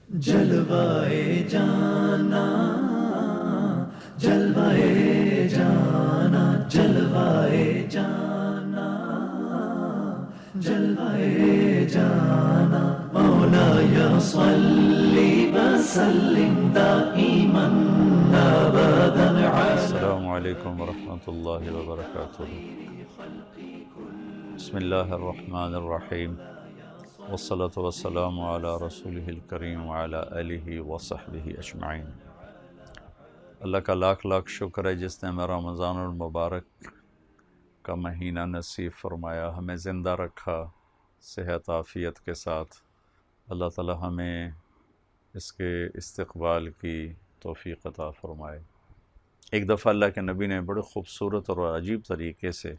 جلوائے جانا، جلوائے جانا، جلوائے جانا، جلوائے جانا، مولایا صلی وسلم دائما ابدا علی۔ السلام علیکم ورحمۃ اللہ وبرکاتہ۔ بسم اللہ الرحمن الرحیم، والصلاة والسلام علی رسولہ الکریم وعلی آلہ وصحبہ اجمعین۔ اللہ کا لاکھ لاکھ شکر ہے جس نے ہمیں رمضان المبارک کا مہینہ نصیب فرمایا، ہمیں زندہ رکھا صحت عافیت کے ساتھ۔ اللہ تعالی ہمیں اس کے استقبال کی توفیق عطا فرمائے۔ ایک دفعہ اللہ کے نبی نے بڑے خوبصورت اور عجیب طریقے سے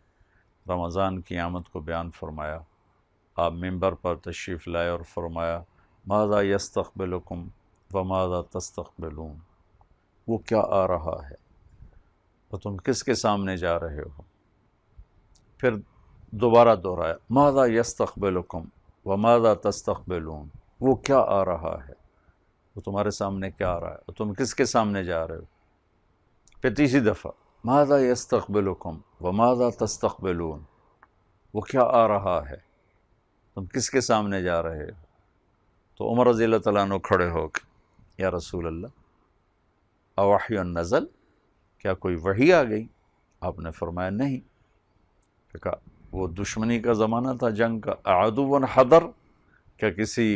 رمضان کی آمد کو بیان فرمایا۔ آپ ممبر پر تشریف لائے اور فرمایا، ماذا یستقبلکم وماذا تستقبلون، وہ کیا آ رہا ہے اور تم کس کے سامنے جا رہے ہو۔ پھر دوبارہ دہرایا، ماذا یستقبلکم وماذا تستقبلون، وہ کیا آ رہا ہے، وہ تمہارے سامنے کیا آ رہا ہے اور تم کس کے سامنے جا رہے ہو۔ پھر تیسری دفعہ، ماذا یستقبلکم وماذا تستقبلون، وہ کیا آ رہا ہے، تم کس کے سامنے جا رہے ہو۔ تو عمر رضی اللہ تعالیٰ عنہ کھڑے ہو کے، یا رسول اللہ اوحی نزل، کیا کوئی وحی آ گئی؟ آپ نے فرمایا نہیں۔ پھر کہا وہ دشمنی کا زمانہ تھا، جنگ کا، عدو حضر، کیا کسی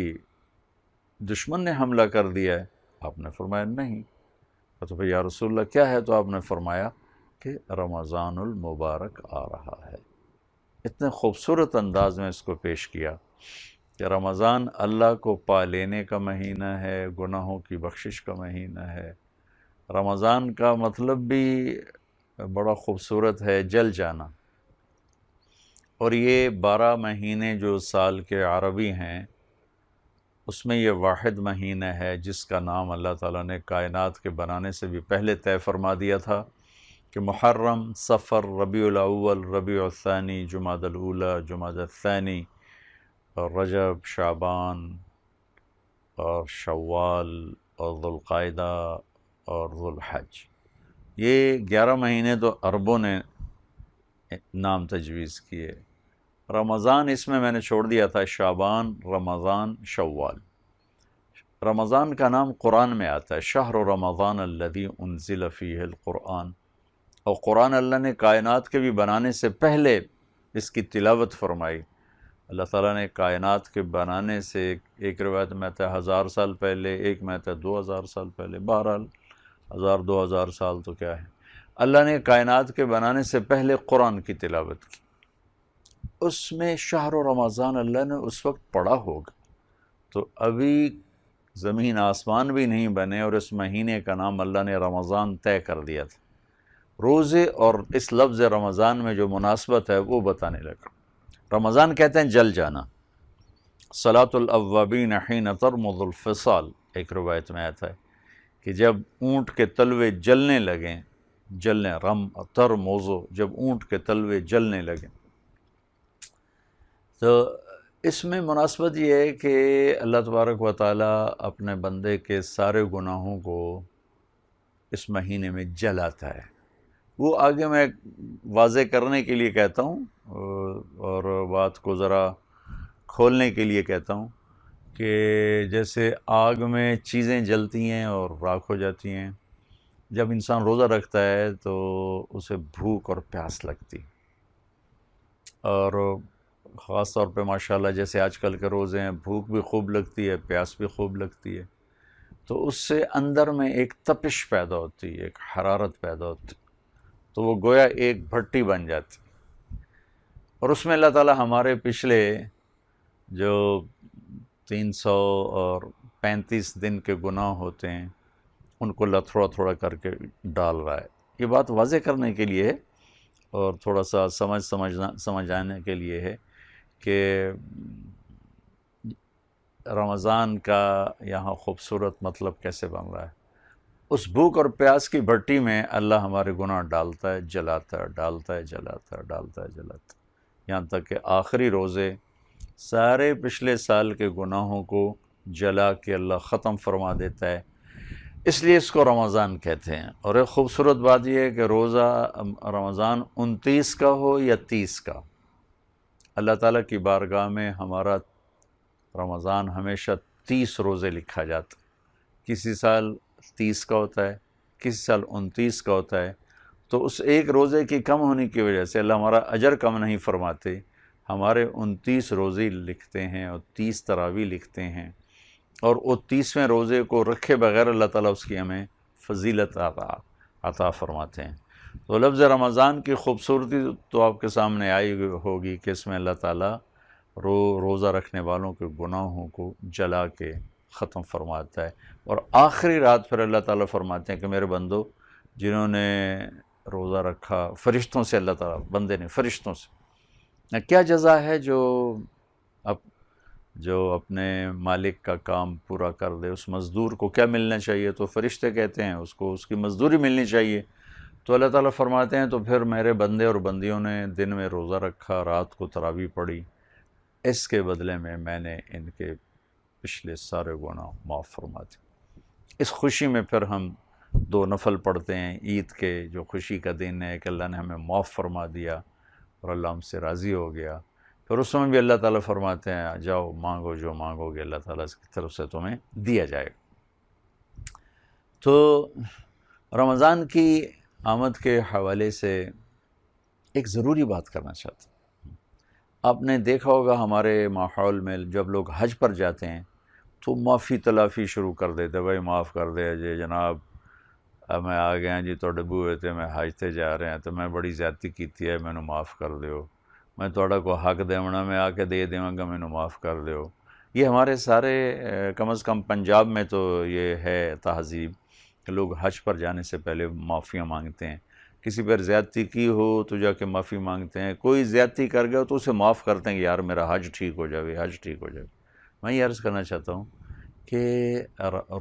دشمن نے حملہ کر دیا ہے؟ آپ نے فرمایا نہیں۔ تو پھر یا رسول اللہ کیا ہے؟ تو آپ نے فرمایا کہ رمضان المبارک آ رہا ہے۔ اتنے خوبصورت انداز میں اس کو پیش کیا کہ رمضان اللہ کو پا لینے کا مہینہ ہے، گناہوں کی بخشش کا مہینہ ہے۔ رمضان کا مطلب بھی بڑا خوبصورت ہے، جل جانا۔ اور یہ 12 مہینے جو سال کے عربی ہیں، اس میں یہ واحد مہینہ ہے جس کا نام اللہ تعالیٰ نے کائنات کے بنانے سے بھی پہلے طے فرما دیا تھا کہ محرم، صفر، ربیع الاول، ربیع الثانی، جمادی الاولی، جمادی الثانی، اور رجب، شعبان اور شوال اور ذوالقعدہ اور ذوالحج۔ یہ 11 مہینے تو عربوں نے نام تجویز کیے۔ رمضان اس میں نے چھوڑ دیا تھا شعبان، رمضان، شوال۔ رمضان کا نام قرآن میں آتا ہے، شہر رمضان الذی انزل فیہ القرآن، اور قرآن اللہ نے کائنات کے بھی بنانے سے پہلے اس کی تلاوت فرمائی۔ اللہ تعالیٰ نے کائنات کے بنانے سے ایک روایت میں آتا ہے 1000 سال پہلے، ایک میں آتا ہے 2000 سال پہلے، بہرحال 1000 سال تو کیا ہے، اللہ نے کائنات کے بنانے سے پہلے قرآن کی تلاوت کی۔ اس میں شہر رمضان اللہ نے اس وقت پڑھا ہوگا تو ابھی زمین آسمان بھی نہیں بنے، اور اس مہینے کا نام اللہ نے رمضان طے کر دیا تھا۔ روزے اور اس لفظ رمضان میں جو مناسبت ہے وہ بتانے لگا۔ رمضان کہتے ہیں جل جانا۔ صلاۃ الاوابین حین ترمض الفصال، ایک روایت میں آتا ہے کہ جب اونٹ کے تلوے جلنے لگیں، جلنے، رم ترمض، جب اونٹ کے تلوے جلنے لگیں۔ تو اس میں مناسبت یہ ہے کہ اللہ تبارک و تعالیٰ اپنے بندے کے سارے گناہوں کو اس مہینے میں جلاتا ہے۔ وہ آگے میں واضح کرنے کے لیے کہتا ہوں اور بات کو ذرا کھولنے کے لیے کہتا ہوں کہ جیسے آگ میں چیزیں جلتی ہیں اور راکھ ہو جاتی ہیں، جب انسان روزہ رکھتا ہے تو اسے بھوک اور پیاس لگتی، اور خاص طور پہ ماشاءاللہ جیسے آج کل کے روزے ہیں، بھوک بھی خوب لگتی ہے، پیاس بھی خوب لگتی ہے، تو اس سے اندر میں ایک تپش پیدا ہوتی ہے، ایک حرارت پیدا ہوتی، تو وہ گویا ایک بھٹی بن جاتی، اور اس میں اللہ تعالیٰ ہمارے پچھلے جو 335 دن کے گناہ ہوتے ہیں ان کو اللہ تھوڑا تھوڑا کر کے ڈال رہا ہے۔ یہ بات واضح کرنے کے لیے ہے اور تھوڑا سا سمجھ آنے کے لیے ہے کہ رمضان کا یہاں خوبصورت مطلب کیسے بن رہا ہے۔ اس بھوک اور پیاس کی بھٹی میں اللہ ہمارے گناہ ڈالتا ہے، جلاتا ہے، ڈالتا ہے، جلاتا ہے، ڈالتا ہے، جلاتا ہے، یہاں تک کہ آخری روزے سارے پچھلے سال کے گناہوں کو جلا کے اللہ ختم فرما دیتا ہے، اس لیے اس کو رمضان کہتے ہیں۔ اور ایک خوبصورت بات یہ ہے کہ روزہ رمضان 29 کا ہو یا 30 کا، اللہ تعالیٰ کی بارگاہ میں ہمارا رمضان ہمیشہ 30 روزے لکھا جاتا ہے۔ کسی سال 30 کا ہوتا ہے، کسی سال 29 کا ہوتا ہے، تو اس ایک روزے کی کم ہونے کی وجہ سے اللہ ہمارا اجر کم نہیں فرماتے، ہمارے 29 روزے لکھتے ہیں اور 30 تراویح لکھتے ہیں، اور وہ 30ویں روزے کو رکھے بغیر اللہ تعالیٰ اس کی ہمیں فضیلت عطا فرماتے ہیں۔ تو لفظ رمضان کی خوبصورتی تو آپ کے سامنے آئی ہوگی کہ اس میں اللہ تعالیٰ روزہ رکھنے والوں کے گناہوں کو جلا کے ختم فرماتا ہے، اور آخری رات پھر اللہ تعالیٰ فرماتے ہیں کہ میرے بندو جنہوں نے روزہ رکھا، فرشتوں سے اللہ تعالیٰ، بندے نے فرشتوں سے، کیا جزا ہے جو اپنے مالک کا کام پورا کر دے، اس مزدور کو کیا ملنا چاہیے؟ تو فرشتے کہتے ہیں اس کو اس کی مزدوری ملنی چاہیے۔ تو اللہ تعالیٰ فرماتے ہیں تو پھر میرے بندے اور بندیوں نے دن میں روزہ رکھا، رات کو تراویح پڑھی، اس کے بدلے میں نے ان کے پچھلے سارے گناہ معاف فرما دیے۔ اس خوشی میں پھر ہم 2 نفل پڑھتے ہیں عید کے، جو خوشی کا دن ہے کہ اللہ نے ہمیں معاف فرما دیا اور اللہ ہم سے راضی ہو گیا۔ پھر اس میں بھی اللہ تعالیٰ فرماتے ہیں جاؤ مانگو، جو مانگو گے اللہ تعالیٰ کی طرف سے تمہیں دیا جائے گا۔ تو رمضان کی آمد کے حوالے سے ایک ضروری بات کرنا چاہتا ہوں۔ آپ نے دیکھا ہوگا ہمارے ماحول میں جب لوگ حج پر جاتے ہیں تو معافی تلافی شروع کر دیتے، بھائی معاف کر دے جی جناب، میں آ گیا جی توڑے بوئے تھے، میں حج تے جا رہے ہیں تو میں بڑی زیادتی کیتی ہے، میں نے معاف کر دیو، میں توڑا کو حق دیونا میں آ کے دے دیواں گا، میں نے معاف کر دیو۔ یہ ہمارے سارے کم از کم پنجاب میں تو یہ ہے تہذیب کہ لوگ حج پر جانے سے پہلے معافیاں مانگتے ہیں، کسی پر زیادتی کی ہو تو جا کے معافی مانگتے ہیں، کوئی زیادتی کر گیا تو اسے معاف کرتے ہیں کہ یار میرا حج ٹھیک ہو جائے، حج ٹھیک ہو جائے۔ میں یہ عرض کرنا چاہتا ہوں کہ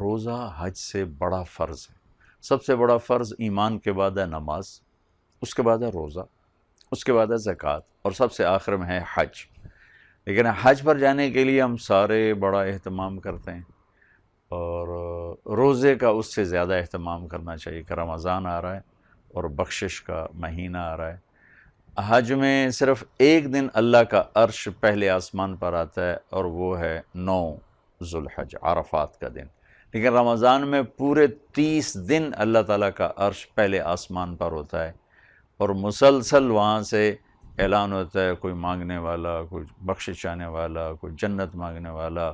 روزہ حج سے بڑا فرض ہے۔ سب سے بڑا فرض ایمان کے بعد ہے نماز، اس کے بعد ہے روزہ، اس کے بعد ہے زکوٰۃ، اور سب سے آخر میں ہے حج۔ لیکن حج پر جانے کے لیے ہم سارے بڑا اہتمام کرتے ہیں، اور روزے کا اس سے زیادہ اہتمام کرنا چاہیے کہ رمضان آ رہا ہے اور بخشش کا مہینہ آ رہا ہے۔ حج میں صرف ایک دن اللہ کا عرش پہلے آسمان پر آتا ہے اور وہ ہے 9 ذوالحج، عرفات کا دن، لیکن رمضان میں پورے 30 دن اللہ تعالیٰ کا عرش پہلے آسمان پر ہوتا ہے، اور مسلسل وہاں سے اعلان ہوتا ہے، کوئی مانگنے والا، کوئی بخشش چاہنے والا، کوئی جنت مانگنے والا،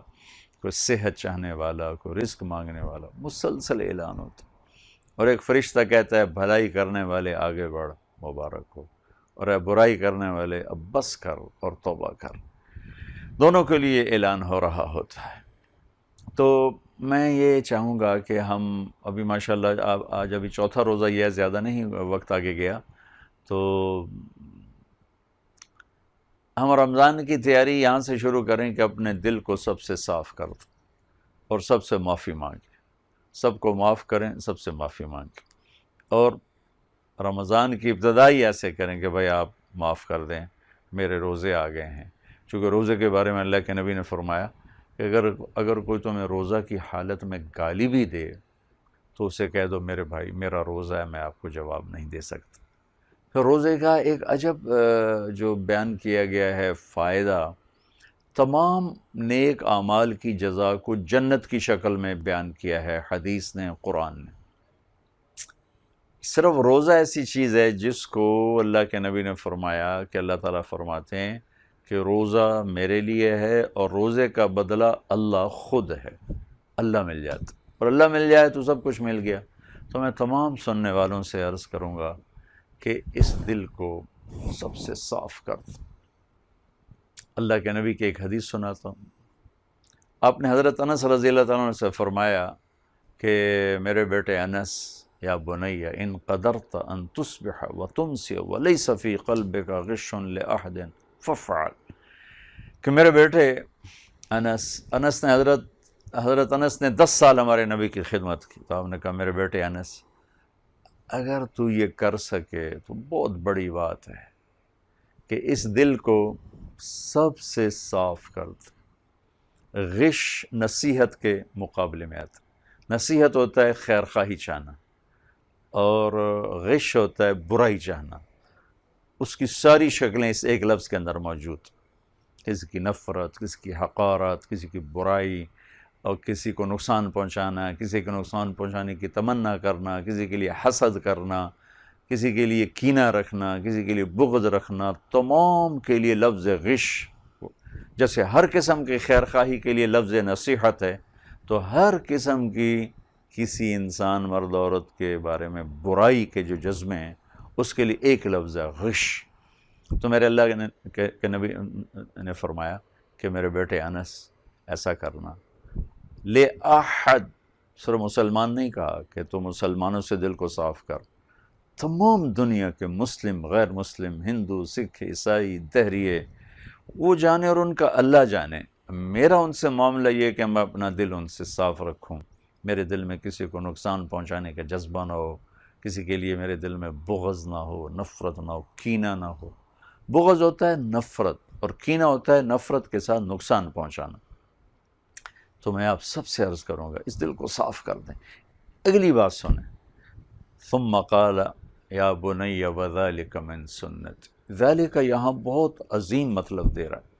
کوئی صحت چاہنے والا، کوئی رزق مانگنے والا، مسلسل اعلان ہوتا ہے۔ اور ایک فرشتہ کہتا ہے بھلائی کرنے والے آگے بڑھ، مبارک ہو، اور اے برائی کرنے والے اب بس کر اور توبہ کر، دونوں کے لیے اعلان ہو رہا ہوتا ہے۔ تو میں یہ چاہوں گا کہ ہم ابھی ماشاءاللہ آج ابھی 4تھا روزہ یہ ہے، زیادہ نہیں وقت آگے گیا، تو ہم رمضان کی تیاری یہاں سے شروع کریں کہ اپنے دل کو سب سے صاف کر دیں اور سب سے معافی مانگیں، سب کو معاف کریں، سب سے معافی مانگیں، اور رمضان کی ابتدائی ایسے کریں کہ بھائی آپ معاف کر دیں، میرے روزے آ گئے ہیں۔ چونکہ روزے کے بارے میں اللہ کے نبی نے فرمایا کہ اگر کوئی تمہیں روزہ کی حالت میں گالی بھی دے تو اسے کہہ دو میرے بھائی میرا روزہ ہے، میں آپ کو جواب نہیں دے سکتا۔ تو روزے کا ایک عجب جو بیان کیا گیا ہے فائدہ، تمام نیک اعمال کی جزا کو جنت کی شکل میں بیان کیا ہے حدیث نے، قرآن نے۔ صرف روزہ ایسی چیز ہے جس کو اللہ کے نبی نے فرمایا کہ اللہ تعالیٰ فرماتے ہیں کہ روزہ میرے لیے ہے اور روزے کا بدلہ اللہ خود ہے۔ اللہ مل جاتا، اور اللہ مل جائے تو سب کچھ مل گیا۔ تو میں تمام سننے والوں سے عرض کروں گا کہ اس دل کو سب سے صاف کر دو۔ اللہ کے نبی کی ایک حدیث سناتا ہوں۔ آپ نے حضرت انس رضی اللہ تعالیٰ عنہ سے فرمایا کہ میرے بیٹے انس، یا بنی ان قدرت ان تصبح وتمسی وليس في قلبك غش لأحد فافعل، کہ میرے بیٹے انس نے حضرت انس نے 10 سال ہمارے نبی کی خدمت کی، تو آپ نے کہا میرے بیٹے انس اگر تو یہ کر سکے تو بہت بڑی بات ہے کہ اس دل کو سب سے صاف کر دے۔ غش نصیحت کے مقابلے میں آتا ہے۔ نصیحت ہوتا ہے خیر خواہی چاہنا، اور غش ہوتا ہے برائی چاہنا۔ اس کی ساری شکلیں اس ایک لفظ کے اندر موجود، کسی کی نفرت، کسی کی حقارت، کسی کی برائی، اور کسی کو نقصان پہنچانا، کسی کو نقصان پہنچانے کی تمنا کرنا، کسی کے لیے حسد کرنا، کسی کے لیے کینہ رکھنا، کسی کے لیے بغض رکھنا، تمام کے لیے لفظ غش۔ جیسے ہر قسم کی خیر خواہی کے لیے لفظ نصیحت ہے، تو ہر قسم کی کسی انسان مرد عورت کے بارے میں برائی کے جو جذبے ہیں اس کے لیے ایک لفظ ہے غش۔ تو میرے اللہ کے نبی نے فرمایا کہ میرے بیٹے انس ایسا کرنا، لے احد، صرف مسلمان نہیں کہا کہ تو مسلمانوں سے دل کو صاف کر، تمام دنیا کے مسلم، غیر مسلم، ہندو، سکھ، عیسائی، دہریے، وہ جانے اور ان کا اللہ جانے۔ میرا ان سے معاملہ یہ ہے کہ میں اپنا دل ان سے صاف رکھوں، میرے دل میں کسی کو نقصان پہنچانے کا جذبہ نہ ہو، کسی کے لیے میرے دل میں بغض نہ ہو، نفرت نہ ہو، کینہ نہ ہو۔ بغض ہوتا ہے نفرت، اور کینہ ہوتا ہے نفرت کے ساتھ نقصان پہنچانا۔ تو میں آپ سب سے عرض کروں گا اس دل کو صاف کر دیں۔ اگلی بات سنیں، ثم قال یا بنی وذلک من سنت، ذالک یہاں بہت عظیم مطلب دے رہا ہے۔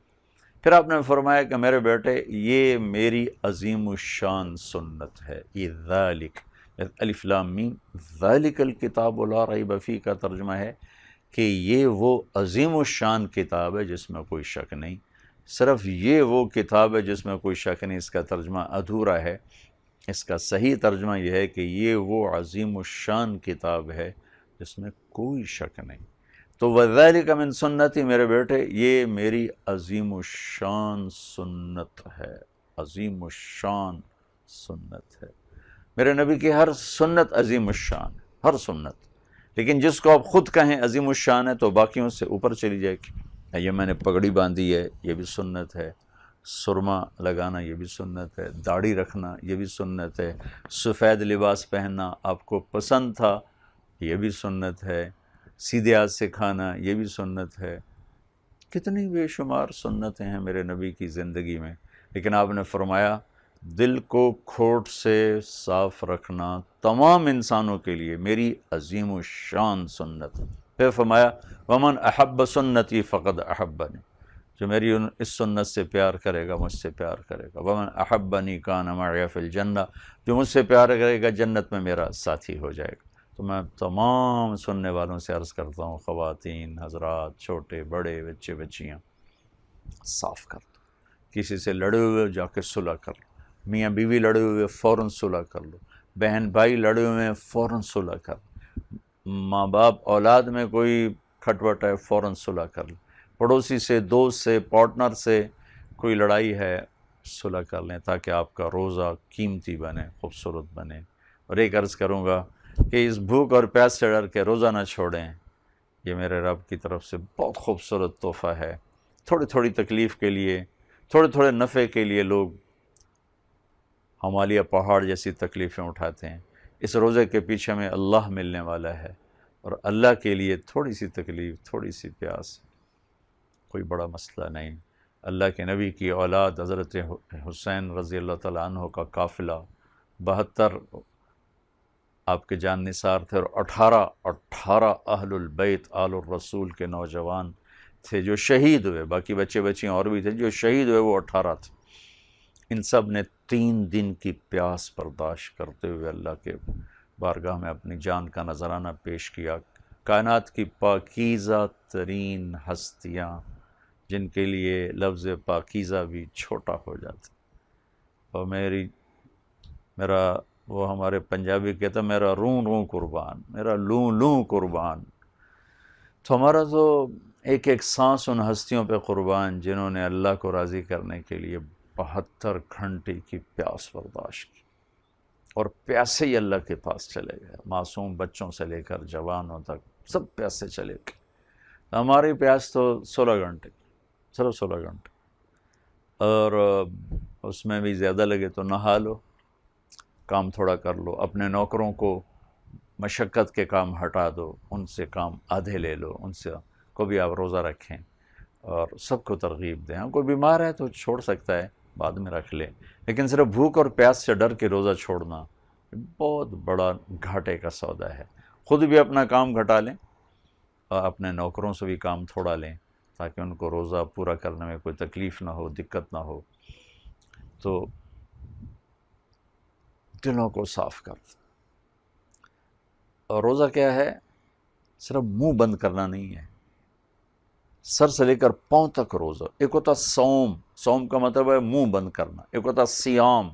پھر آپ نے فرمایا کہ میرے بیٹے یہ میری عظیم الشان سنت ہے، یہ ذالک، الف لام میم، ذالک الکتاب لا ریب فیہ کا ترجمہ ہے کہ یہ وہ عظیم الشان کتاب ہے جس میں کوئی شک نہیں۔ صرف یہ وہ کتاب ہے جس میں کوئی شک نہیں، اس کا ترجمہ ادھورا ہے۔ اس کا صحیح ترجمہ یہ ہے کہ یہ وہ عظیم الشان کتاب ہے جس میں کوئی شک نہیں۔ تو وَذَلِكَ مِن سنتی، میرے بیٹے یہ میری عظیم الشان سنت ہے، عظیم الشان سنت ہے۔ میرے نبی کی ہر سنت عظیم الشان ہے، ہر سنت، لیکن جس کو آپ خود کہیں عظیم الشان ہے تو باقیوں سے اوپر چلی جائے گی۔ یہ میں نے پگڑی باندھی ہے، یہ بھی سنت ہے، سرما لگانا یہ بھی سنت ہے، داڑھی رکھنا یہ بھی سنت ہے، سفید لباس پہننا آپ کو پسند تھا یہ بھی سنت ہے، سیدھے ہاتھ سے کھانا یہ بھی سنت ہے۔ کتنی بے شمار سنتیں ہیں میرے نبی کی زندگی میں، لیکن آپ نے فرمایا دل کو کھوٹ سے صاف رکھنا تمام انسانوں کے لیے میری عظیم الشان سنت۔ پھر فرمایا ومن احب سنتی فقد احبنی، جو میری اس سنت سے پیار کرے گا مجھ سے پیار کرے گا۔ ومن احبنی کان معی فی الجنہ، جو مجھ سے پیار کرے گا جنت میں میرا ساتھی ہو جائے گا۔ تو میں تمام سننے والوں سے عرض کرتا ہوں، خواتین، حضرات، چھوٹے بڑے، بچے بچیاں، صاف کر دو۔ کسی سے لڑے ہوئے جا کے صلح کر لو، میاں بیوی لڑے ہوئے فوراً صلح کر لو، بہن بھائی لڑے ہوئے فوراً صلح کر لو، ماں باپ اولاد میں کوئی کھٹپٹ ہے فوراً صلح کر لو، پڑوسی سے، دوست سے، پارٹنر سے کوئی لڑائی ہے صلح کر لیں تاکہ آپ کا روزہ قیمتی بنے، خوبصورت بنے۔ اور ایک عرض کروں گا کہ اس بھوک اور پیاس سے ڈر کے روزہ نہ چھوڑیں، یہ میرے رب کی طرف سے بہت خوبصورت تحفہ ہے۔ تھوڑی تھوڑی تکلیف کے لیے، تھوڑے تھوڑے نفع کے لیے لوگ ہمالیہ پہاڑ جیسی تکلیفیں اٹھاتے ہیں۔ اس روزے کے پیچھے میں اللہ ملنے والا ہے، اور اللہ کے لیے تھوڑی سی تکلیف، تھوڑی سی پیاس کوئی بڑا مسئلہ نہیں۔ اللہ کے نبی کی اولاد حضرت حسین رضی اللہ تعالیٰ عنہ کا قافلہ 72 آپ کے جان نثار تھے، اور 18 اہل البیت آل الرسول کے نوجوان تھے جو شہید ہوئے، باقی بچے بچیاں اور بھی تھے، جو شہید ہوئے وہ 18 تھے۔ ان سب نے 3 دن کی پیاس برداشت کرتے ہوئے اللہ کے بارگاہ میں اپنی جان کا نذرانہ پیش کیا۔ کائنات کی پاکیزہ ترین ہستیاں جن کے لیے لفظ پاکیزہ بھی چھوٹا ہو جاتا، اور میرا وہ ہمارے پنجابی کہتا میرا روں روں قربان، میرا لوں لوں قربان۔ تو ہمارا تو ایک ایک سانس ان ہستیوں پہ قربان جنہوں نے اللہ کو راضی کرنے کے لیے 72 گھنٹے کی پیاس برداشت کی، اور پیاسے ہی اللہ کے پاس چلے گئے، معصوم بچوں سے لے کر جوانوں تک سب پیاسے چلے گئے۔ ہماری پیاس تو 16 گھنٹے، صرف 16 گھنٹے، اور اس میں بھی زیادہ لگے تو نہا لو، کام تھوڑا کر لو، اپنے نوکروں کو مشقت کے کام ہٹا دو، ان سے کام آدھے لے لو، ان سے کو بھی آپ روزہ رکھیں، اور سب کو ترغیب دیں۔ کوئی بیمار ہے تو چھوڑ سکتا ہے، بعد میں رکھ لیں، لیکن صرف بھوک اور پیاس سے ڈر کے روزہ چھوڑنا بہت بڑا گھاٹے کا سودا ہے۔ خود بھی اپنا کام گھٹا لیں اور اپنے نوکروں سے بھی کام تھوڑا لیں تاکہ ان کو روزہ پورا کرنے میں کوئی تکلیف نہ ہو، دقت نہ ہو۔ تو دلوں کو صاف کر دیں۔ اور روزہ کیا ہے؟ صرف منہ بند کرنا نہیں ہے، سر سے لے کر پاؤں تک روزہ۔ ایک ہوتا صوم، صوم کا مطلب ہے منہ بند کرنا۔ ایک ہوتا سیام،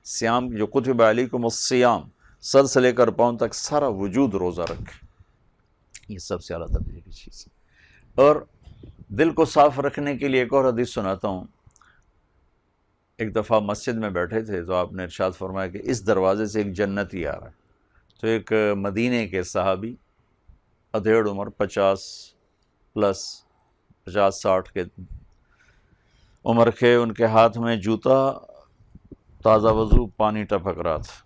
سیام جو کتب علیکم الصیام، سر سے لے کر پاؤں تک سارا وجود روزہ رکھے، یہ سب سے اعلیٰ درجے کی چیز ہے۔ اور دل کو صاف رکھنے کے لیے ایک اور حدیث سناتا ہوں۔ ایک دفعہ مسجد میں بیٹھے تھے تو آپ نے ارشاد فرمایا کہ اس دروازے سے ایک جنتی آ رہا ہے۔ تو ایک مدینے کے صحابی، ادھیڑ عمر 50+ کے عمر کے، ان کے ہاتھ میں جوتا، تازہ وضو، پانی ٹپک رہا تھا۔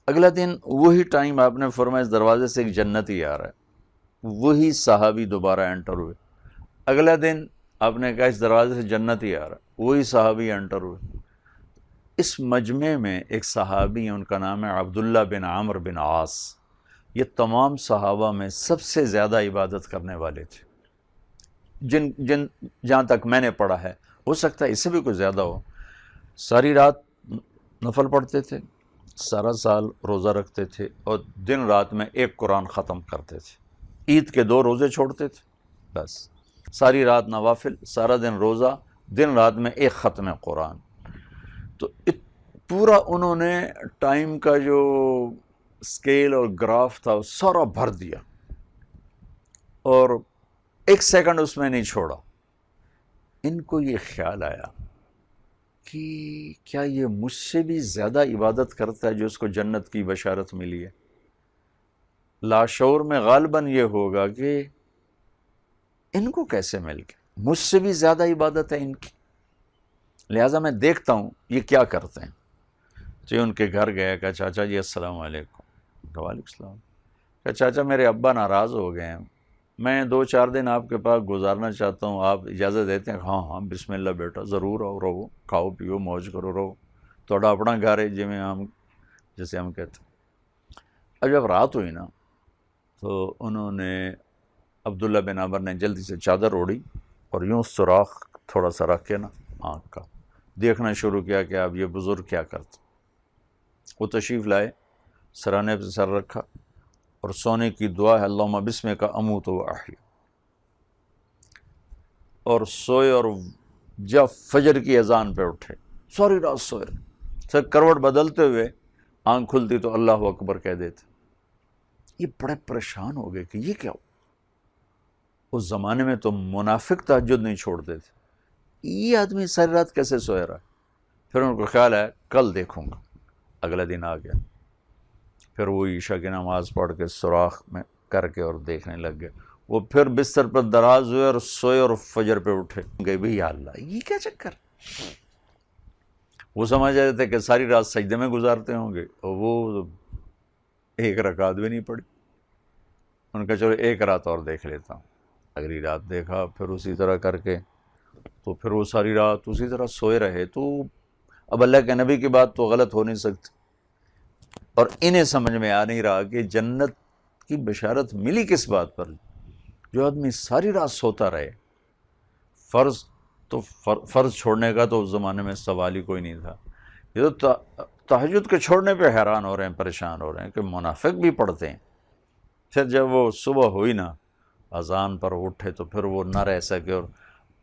اگلا دن وہی ٹائم آپ نے فرمایا اس دروازے سے ایک جنتی آ رہا ہے، وہی صحابی دوبارہ انٹر ہوئے۔ اگلا دن آپ نے کہا اس دروازے سے جنتی آ رہا ہے، وہی صحابی انٹر ہوئے۔ اس مجمع میں ایک صحابی ہیں، ان کا نام ہے عبداللہ بن عمرو بن عاص۔ یہ تمام صحابہ میں سب سے زیادہ عبادت کرنے والے تھے، جہاں تک میں نے پڑھا ہے، ہو سکتا ہے اس سے بھی کوئی زیادہ ہو۔ ساری رات نفل پڑھتے تھے، سارا سال روزہ رکھتے تھے، اور دن رات میں ایک قرآن ختم کرتے تھے۔ عید کے 2 روزے چھوڑتے تھے، بس ساری رات نوافل، سارا دن روزہ، دن رات میں ایک ختم قرآن۔ تو پورا انہوں نے ٹائم کا جو اسکیل اور گراف تھا وہ سارا بھر دیا، اور 1 سیکنڈ اس میں نہیں چھوڑا۔ ان کو یہ خیال آیا کہ کیا یہ مجھ سے بھی زیادہ عبادت کرتا ہے جو اس کو جنت کی بشارت ملی ہے؟ لاشعور میں غالباً یہ ہوگا کہ ان کو کیسے مل گیا، مجھ سے بھی زیادہ عبادت ہے ان کی، لہٰذا میں دیکھتا ہوں یہ کیا کرتے ہیں۔ تو یہ ان کے گھر گیا، کہا چاچا جی السلام علیکم۔ کہا وعلیکم السلام۔ کہا چاچا میرے ابا ناراض ہو گئے ہیں، میں 2-4 دن آپ کے پاس گزارنا چاہتا ہوں، آپ اجازت دیتے ہیں؟ ہاں ہاں بسم اللہ بیٹا، ضرور آؤ، رہو، کھاؤ پیو، موج کرو، رہو، تھوڑا اپنا گھر ہے جیسے ہم کہتے ہیں۔ اب جب رات ہوئی نا تو انہوں نے، عبداللہ بن عمر نے جلدی سے چادر اوڑھی اور یوں سوراخ تھوڑا سا رکھ کے نا آنکھ کا دیکھنا شروع کیا کہ اب یہ بزرگ کیا کرتے۔ وہ تشریف لائے، سرانے پہ سر رکھا اور سونے کی دعا ہے اللہم بسمک اموت و احیا، اور سوئے، اور جب فجر کی اذان پہ اٹھے، ساری رات سوئے، سر کروٹ بدلتے ہوئے آنکھ کھلتی تو اللہ اکبر کہہ دیتے۔ یہ بڑے پریشان ہو گئے کہ یہ کیا ہو۔ اس زمانے میں تو منافق تہجد نہیں چھوڑتے تھے، یہ آدمی ساری رات کیسے سوئے رہا؟ پھر ان کو خیال ہے کل دیکھوں گا۔ اگلا دن آ گیا، پھر وہ عشاء کی نماز پڑھ کے سوراخ میں کر کے اور دیکھنے لگ گئے۔ وہ پھر بستر پر دراز ہوئے اور سوئے اور فجر پہ اٹھے گئے، بھئی یا اللہ یہ کیا چکر۔ وہ سمجھ رہے تھے کہ ساری رات سجدے میں گزارتے ہوں گے، اور وہ 1 رکعت بھی نہیں پڑھی۔ ان کا چلو 1 رات اور دیکھ لیتا ہوں۔ اگلی رات دیکھا، پھر اسی طرح کر کے، تو پھر وہ ساری رات اسی طرح سوئے رہے۔ تو اب اللہ کے نبی کی بات تو غلط ہو نہیں سکتی، اور انہیں سمجھ میں آ نہیں رہا کہ جنت کی بشارت ملی کس بات پر، جو آدمی ساری رات سوتا رہے۔ فرض چھوڑنے کا تو اس زمانے میں سوال ہی کوئی نہیں تھا۔ یہ تو تہجد کے چھوڑنے پہ حیران ہو رہے ہیں، پریشان ہو رہے ہیں کہ منافق بھی پڑھتے ہیں۔ پھر جب وہ صبح ہوئی نا، اذان پر اٹھے تو پھر وہ نہ رہ سکے، اور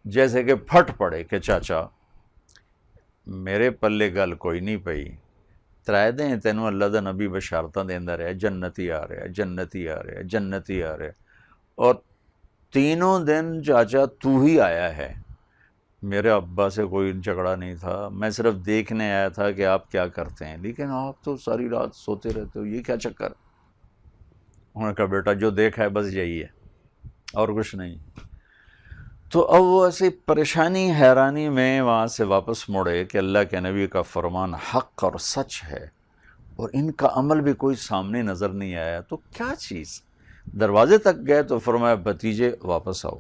جیسے کہ پھٹ پڑے کہ چاچا میرے پلے گل کوئی نہیں پئی، ترائے دیں تینوں اللہ دا نبی بشارتاں دیندا رہا، جنتی آ رہا، جنتی آ رہا، جنتی آ رہا، اور تینوں دن چاچا تو ہی آیا ہے، میرے ابا سے کوئی جھگڑا نہیں تھا، میں صرف دیکھنے آیا تھا کہ آپ کیا کرتے ہیں، لیکن آپ تو ساری رات سوتے رہتے ہو، یہ کیا چکر؟ انہوں نے کہا بیٹا جو دیکھا ہے بس یہی ہے اور کچھ نہیں۔ تو اب وہ ایسی پریشانی حیرانی میں وہاں سے واپس مڑے کہ اللہ کے نبی کا فرمان حق اور سچ ہے، اور ان کا عمل بھی کوئی سامنے نظر نہیں آیا، تو کیا چیز؟ دروازے تک گئے تو فرمایا بھتیجے واپس آؤ،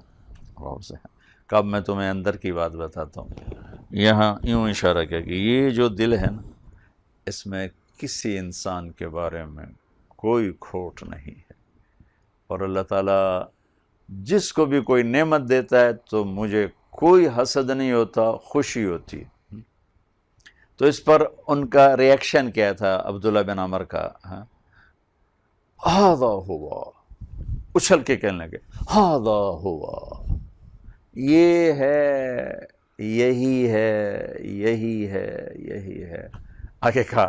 واپس آئے۔ کب میں تمہیں اندر کی بات بتاتا ہوں۔ یہاں یوں اشارہ کیا کہ یہ جو دل ہے نا، اس میں کسی انسان کے بارے میں کوئی کھوٹ نہیں ہے، اور اللہ تعالیٰ جس کو بھی کوئی نعمت دیتا ہے تو مجھے کوئی حسد نہیں ہوتا، خوشی ہوتی ہے۔ تو اس پر ان کا ریئیکشن کیا تھا عبداللہ بن عمر کا؟ ہاذا ہوا، اچھل کے کہنے لگے ہاذا ہوا، یہ ہے، یہی ہے، یہی ہے، یہی ہے۔ آگے کہا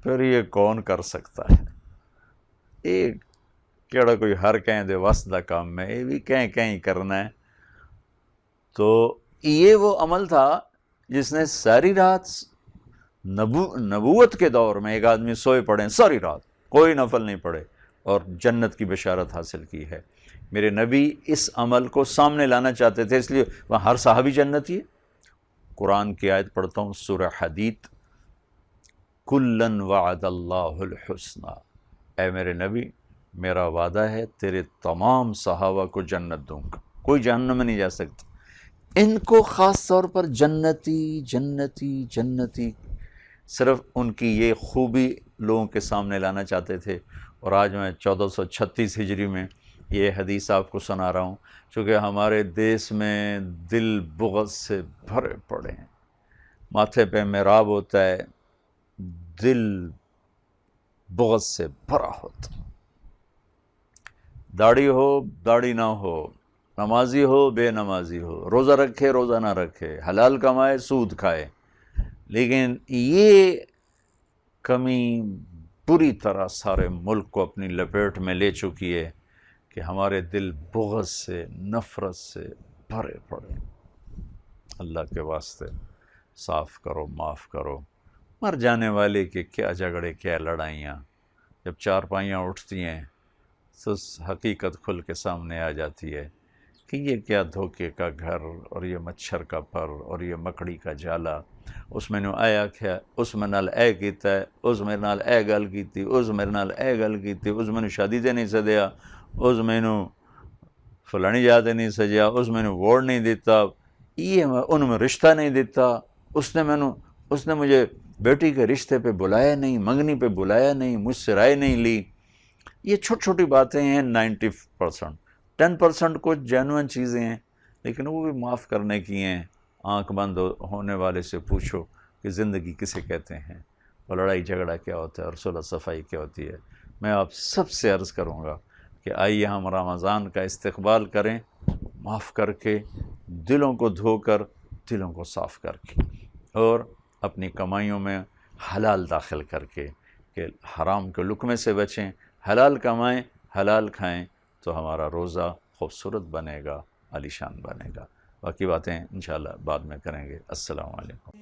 پھر یہ کون کر سکتا ہے؟ یہ کیڑا کوئی ہر کہیں دے وس دا کام ہے، یہ بھی کہیں کرنا ہے۔ تو یہ وہ عمل تھا جس نے ساری رات نبوت کے دور میں ایک آدمی سوئے پڑے ساری رات، کوئی نفل نہیں پڑے، اور جنت کی بشارت حاصل کی ہے۔ میرے نبی اس عمل کو سامنے لانا چاہتے تھے، اس لیے وہاں ہر صحابی جنتی ہے۔ قرآن کی آیت پڑھتا ہوں، سورہ حدید، کلن وعد اللہ الحسنى، اے میرے نبی میرا وعدہ ہے تیرے تمام صحابہ کو جنت دوں گا، کوئی جہنم میں نہیں جا سکتا۔ ان کو خاص طور پر جنتی جنتی جنتی، صرف ان کی یہ خوبی لوگوں کے سامنے لانا چاہتے تھے۔ اور آج میں 1436 ہجری میں یہ حدیث آپ کو سنا رہا ہوں، چونکہ ہمارے دیس میں دل بغض سے بھرے پڑے ہیں، ماتھے پہ محراب ہوتا ہے، دل بغض سے بھرا ہوتا، داڑھی ہو داڑھی نہ ہو، نمازی ہو بے نمازی ہو، روزہ رکھے روزہ نہ رکھے، حلال کمائے سود کھائے، لیکن یہ کمی پوری طرح سارے ملک کو اپنی لپیٹ میں لے چکی ہے کہ ہمارے دل بغض سے، نفرت سے بھرے پڑے۔ اللہ کے واسطے صاف کرو، معاف کرو۔ مر جانے والے کے کیا جھگڑے، کیا لڑائیاں، جب چارپائیاں اٹھتی ہیں تو حقیقت کھل کے سامنے آ جاتی ہے کہ یہ کیا دھوکے کا گھر، اور یہ مچھر کا پر، اور یہ مکڑی کا جالا۔ اس میں آیا کیا، اس میں نال اے کیتا ہے، اس میں نال اے گل کیتی، اس میرے نال اے گل کیتی، اس میں شادی تے نہیں سدیا، اس میں فلانی جا تے نہیں سجیا، اس میں ووٹ نہیں دیتا، یہ ان میں رشتہ نہیں دیتا، اس نے مجھے بیٹی کے رشتے پہ بلایا نہیں، منگنی پہ بلایا نہیں، مجھ سے رائے نہیں لی۔ یہ چھوٹی چھوٹی باتیں ہیں، 90%، 10% کچھ جینوئن چیزیں ہیں، لیکن وہ بھی معاف کرنے کی ہیں۔ آنکھ بند ہونے والے سے پوچھو کہ زندگی کسے کہتے ہیں، اور لڑائی جھگڑا کیا ہوتا ہے، اور صلح صفائی کیا ہوتی ہے۔ میں آپ سب سے عرض کروں گا کہ آئیے ہم رمضان کا استقبال کریں، معاف کر کے، دلوں کو دھو کر، دلوں کو صاف کر کے، اور اپنی کمائیوں میں حلال داخل کر کے، کہ حرام کے لقمے سے بچیں، حلال کمائیں، حلال کھائیں، تو ہمارا روزہ خوبصورت بنے گا، عالیشان بنے گا۔ باقی باتیں انشاءاللہ بعد میں کریں گے۔ السلام علیکم۔